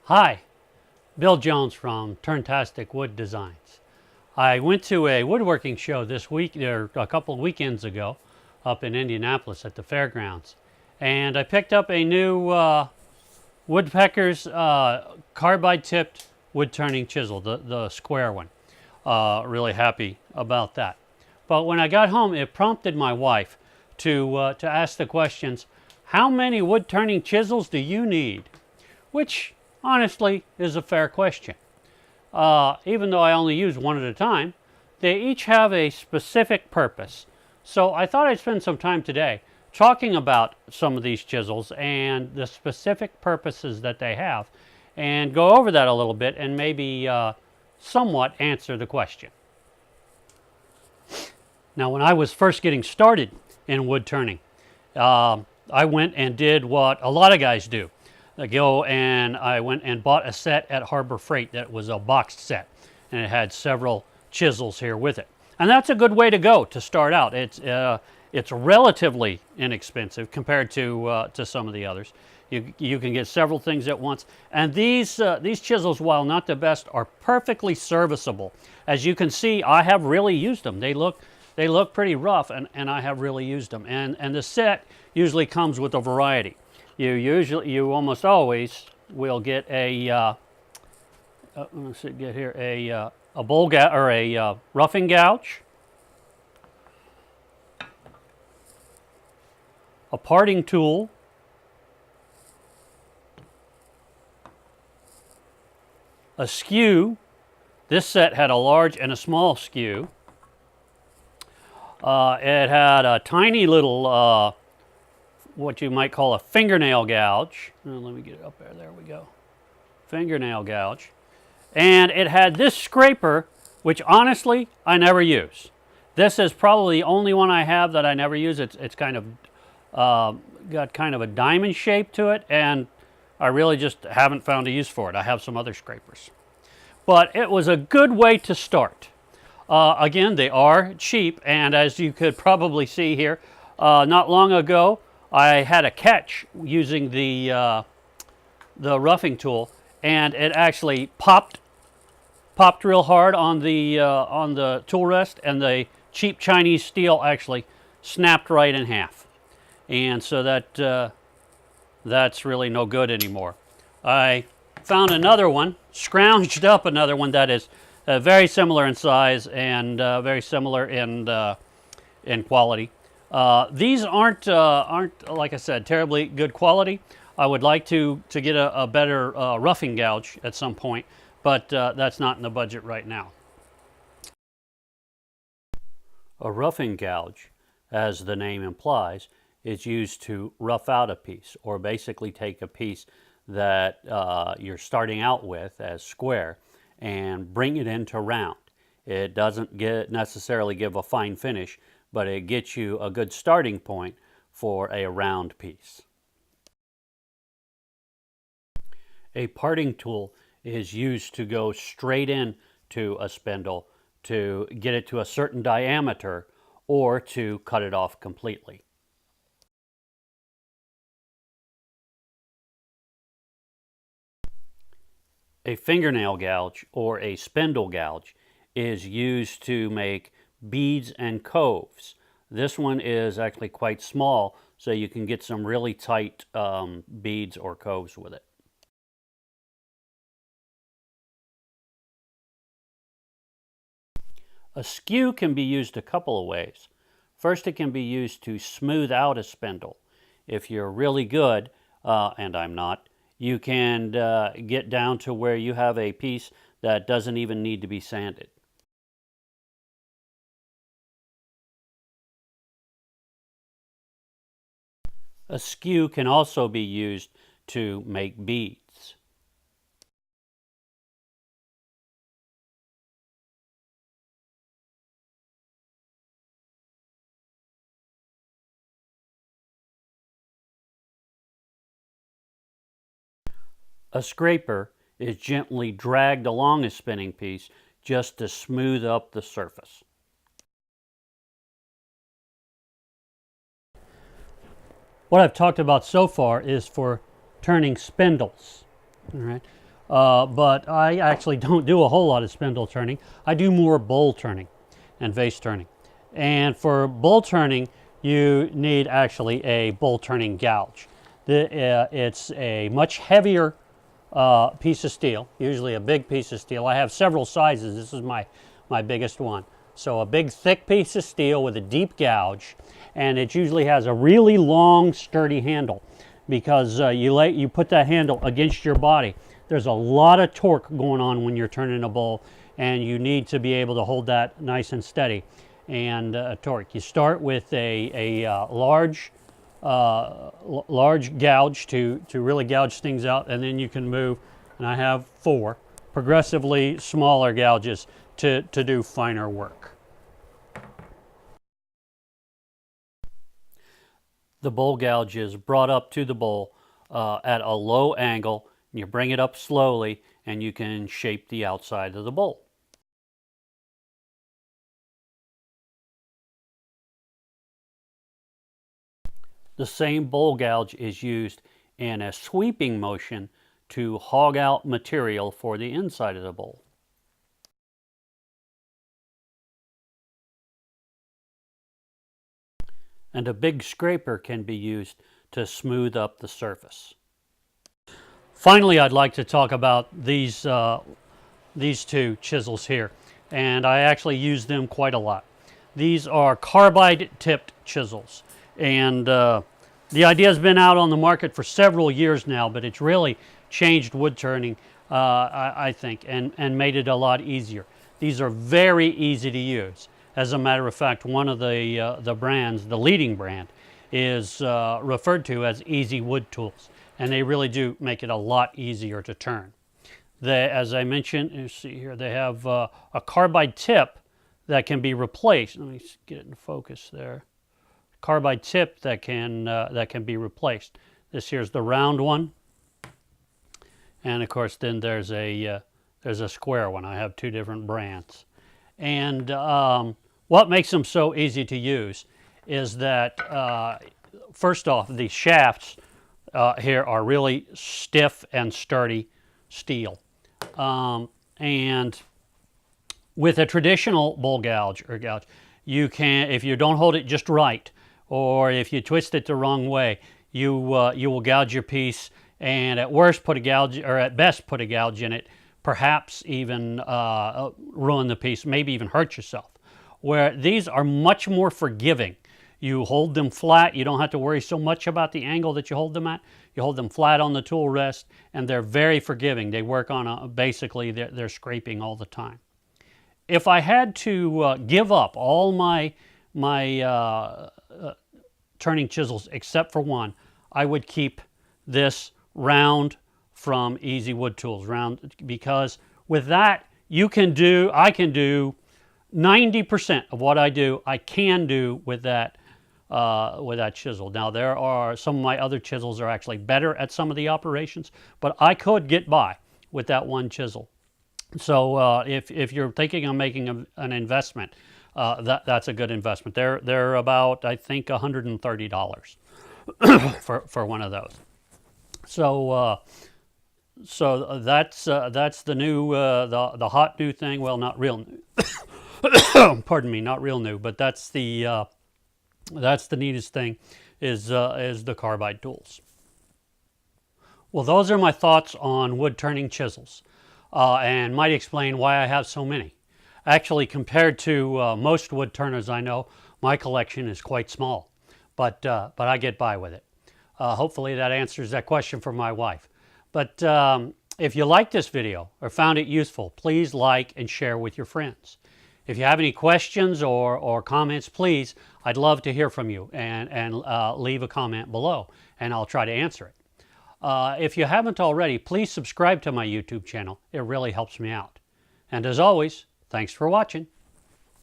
Hi, Bill Jones from Turntastic Wood Designs. I went to a woodworking show this week, or a couple of weekends ago, up in Indianapolis at the fairgrounds, and I picked up a new Woodpecker's carbide-tipped wood-turning chisel, the square one. Really happy about that. But when I got home, it prompted my wife to ask the questions: how many wood-turning chisels do you need? Which honestly is a fair question. Even though I only use one at a time, they each have a specific purpose. So I thought I'd spend some time today talking about some of these chisels and the specific purposes that they have, and go over that a little bit and maybe somewhat answer the question. Now, when I was first getting started in wood turning, I went and did what a lot of guys do. I went and bought a set at Harbor Freight that was a boxed set, and it had several chisels here with it. And that's a good way to go to start out. It's relatively inexpensive compared to some of the others. You can get several things at once, and these chisels, while not the best, are perfectly serviceable. As you can see, I have really used them. They look pretty rough, and I have really used them. And the set usually comes with a variety. You almost always will get a let's see, get here a bowl gouge or a roughing gouge, a parting tool, a skew. This set had a large and a small skew. It had a tiny little what you might call a fingernail gouge. Let me get it up there. There we go. Fingernail gouge. And it had this scraper, which honestly I never use. This is probably the only one I have that I never use. It's kind of got kind of a diamond shape to it, and I really just haven't found a use for it. I have some other scrapers. But it was a good way to start. Again, they are cheap, and as you could probably see here, not long ago, I had a catch using the roughing tool, and it actually popped real hard on the tool rest, and the cheap Chinese steel actually snapped right in half, and so that's really no good anymore. I found another one, scrounged up another one that is very similar in size and very similar in quality. These aren't like I said, terribly good quality. I would like to get a better roughing gouge at some point, but that's not in the budget right now. A roughing gouge, as the name implies, is used to rough out a piece, or basically take a piece that you're starting out with as square and bring it into round. It doesn't necessarily give a fine finish, but it gets you a good starting point for a round piece. A parting tool is used to go straight in to a spindle to get it to a certain diameter, or to cut it off completely. A fingernail gouge or a spindle gouge is used to make beads and coves. This one is actually quite small, so you can get some really tight beads or coves with it. A skew can be used a couple of ways. First, it can be used to smooth out a spindle. If you're really good, and I'm not, you can get down to where you have a piece that doesn't even need to be sanded. A skew can also be used to make beads. A scraper is gently dragged along a spinning piece just to smooth up the surface. What I've talked about so far is for turning spindles. All right. but I actually don't do a whole lot of spindle turning. I do more bowl turning and vase turning. And for bowl turning, you need actually a bowl turning gouge. It's a much heavier piece of steel, usually a big piece of steel. I have several sizes. This is my biggest one. So a big thick piece of steel with a deep gouge, and it usually has a really long sturdy handle because you put that handle against your body. There's a lot of torque going on when you're turning a bowl, and you need to be able to hold that nice and steady and torque. You start with a large gouge to really gouge things out, and then you can move, and I have 4 progressively smaller gouges to do finer work. The bowl gouge is brought up to the bowl at a low angle, and you bring it up slowly, and you can shape the outside of the bowl. The same bowl gouge is used in a sweeping motion to hog out material for the inside of the bowl. And a big scraper can be used to smooth up the surface. Finally, I'd like to talk about these 2 chisels here, and I actually use them quite a lot. These are carbide tipped chisels, and the idea has been out on the market for several years now, but it's really changed wood turning, I think, and made it a lot easier. These are very easy to use. As a matter of fact, one of the brands, the leading brand, is referred to as Easy Wood Tools, and they really do make it a lot easier to turn. As I mentioned, you see here, they have a carbide tip that can be replaced. Let me get it in focus there. Carbide tip that can be replaced. This here's the round one, and of course, then there's a square one. I have 2 different brands, and what makes them so easy to use is that, first off, the shafts here are really stiff and sturdy steel. And with a traditional bowl gouge, you can, if you don't hold it just right, or if you twist it the wrong way, you will gouge your piece, and at worst put a gouge, or at best put a gouge in it, perhaps even ruin the piece, maybe even hurt yourself. Where these are much more forgiving. You hold them flat, you don't have to worry so much about the angle that you hold them at. You hold them flat on the tool rest, and they're very forgiving. They work on basically they're scraping all the time. If I had to give up all my turning chisels except for one, I would keep this round from Easy Wood Tools, round, because with that I can do 90% of what I do, I can do with that chisel. Now, there are some of my other chisels are actually better at some of the operations, but I could get by with that one chisel. So if you're thinking of making an investment, that's a good investment. They're about, I think, $130 for one of those. So that's the new the hot new thing. Well, not real new. Pardon me, not real new, but that's the neatest thing is the carbide tools. Well, those are my thoughts on wood turning chisels, and might explain why I have so many. Actually, compared to most wood turners I know, my collection is quite small, but I get by with it. Hopefully that answers that question for my wife. But if you liked this video or found it useful, please like and share with your friends. If you have any questions or comments, please, I'd love to hear from you, and leave a comment below, and I'll try to answer it. If you haven't already, please subscribe to my YouTube channel. It really helps me out. And as always, thanks for watching.